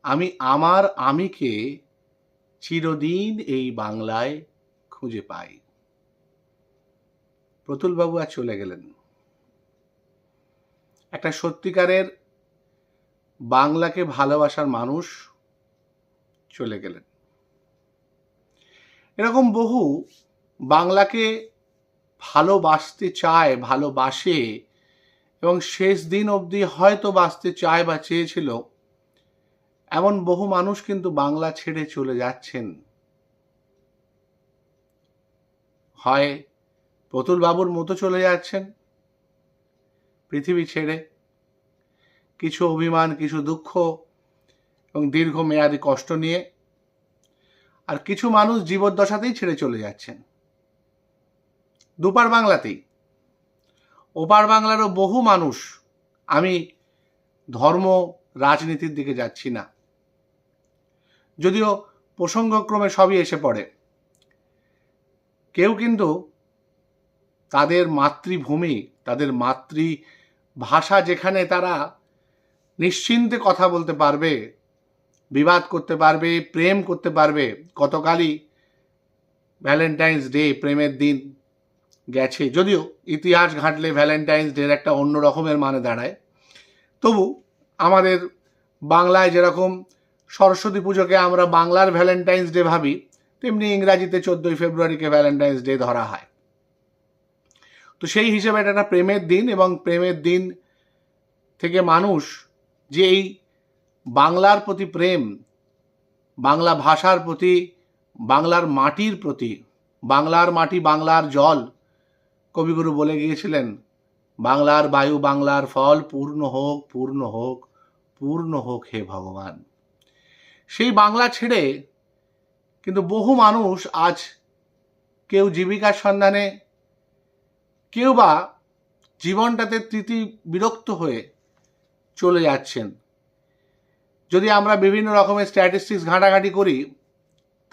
আমি আমার আমিকে চিরদিন এই বাংলায় খুঁজে পাই। প্রতুলবাবু আজ চলে গেলেন। একটা সত্যিকারের বাংলাকে ভালোবাসার মানুষ চলে গেলেন। এরকম বহু বাংলাকে ভালোবাসতে চায়, ভালোবাসে এবং শেষ দিন অবধি হয়তো বাঁচতে চায় বা চেয়েছিল, এমন বহু মানুষ কিন্তু বাংলা ছেড়ে চলে যাচ্ছেন। হয় প্রতুলবাবুর মতো চলে যাচ্ছেন পৃথিবী ছেড়ে, কিছু অভিমান, কিছু দুঃখ এবং দীর্ঘমেয়াদী কষ্ট নিয়ে, আর কিছু মানুষ জীবদ্দশাতেই ছেড়ে চলে যাচ্ছেন। দুপার বাংলাতেই, ওপার বাংলারও বহু মানুষ, আমি ধর্ম রাজনীতির দিকে যাচ্ছি না, যদিও প্রসঙ্গক্রমে সবই এসে পড়ে, কেউ কিন্তু তাদের মাতৃভূমি, তাদের মাতৃভাষা যেখানে তারা নিশ্চিন্তে কথা বলতে পারবে, বিবাদ করতে পারবে, প্রেম করতে পারবে। গতকালই ভ্যালেন্টাইন্স ডে, প্রেমের দিন গেছে, যদিও ইতিহাস ঘাঁটলে ভ্যালেন্টাইন্স ডের একটা অন্য রকমের মানে দাঁড়ায়। তবু আমাদের বাংলায় যেরকম সরস্বতী পুজোকে আমরা বাংলার ভ্যালেন্টাইন্স ডে ভাবি, তেমনি ইংরাজিতে 14ই ফেব্রুয়ারিকে ভ্যালেন্টাইন্স ডে ধরা হয়। তো সেই হিসেবে এটা একটা প্রেমের দিন, এবং প্রেমের দিন থেকে মানুষ যে এই বাংলার প্রতি প্রেম, বাংলা ভাষার প্রতি, বাংলার মাটির প্রতি, বাংলার মাটি বাংলার জল, কবিগুরু বলে গিয়েছিলেন, বাংলার বায়ু বাংলার ফল, পূর্ণ হোক পূর্ণ হোক পূর্ণ হোক হে ভগবান। সেই বাংলা ছেড়ে কিন্তু বহু মানুষ আজ কেউ জীবিকার সন্ধানে, কেউ বা জীবনটাতে তৃতি বিরক্ত হয়ে চলে যাচ্ছেন। যদি আমরা বিভিন্ন রকমের স্ট্যাটিস্টিক্স ঘাঁটাঘাঁটি করি,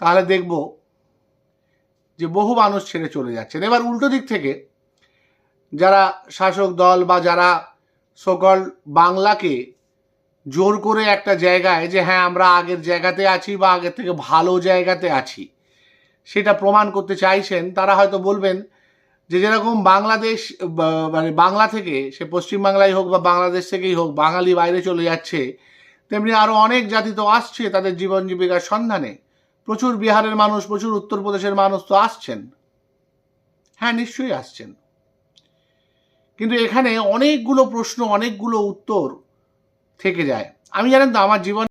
তাহলে দেখব যে বহু মানুষ ছেড়ে চলে যাচ্ছেন। এবার উল্টো দিক থেকে যারা শাসক দল বা যারা সকল বাংলাকে জোর করে একটা জায়গায়, যে হ্যাঁ আমরা আগের জায়গাতে আছি বা আগের থেকে ভালো জায়গাতে আছি, সেটা প্রমাণ করতে চাইছেন, তারা হয়তো বলবেন যে যেরকম বাংলাদেশ, মানে বাংলা থেকে, সে পশ্চিমবাংলায় হোক বা বাংলাদেশ থেকেই হোক, বাঙালি বাইরে চলে যাচ্ছে, তেমনি আরও অনেক জাতি তো আসছে তাদের জীবন জীবিকার সন্ধানে। প্রচুর বিহারের মানুষ, প্রচুর উত্তরপ্রদেশের মানুষ তো আসছেন, হ্যাঁ নিশ্চয়ই আসছেন। কিন্তু এখানে অনেকগুলো প্রশ্ন, অনেকগুলো উত্তর থেকে যায়। আমি জানেন তো, আমার জীবন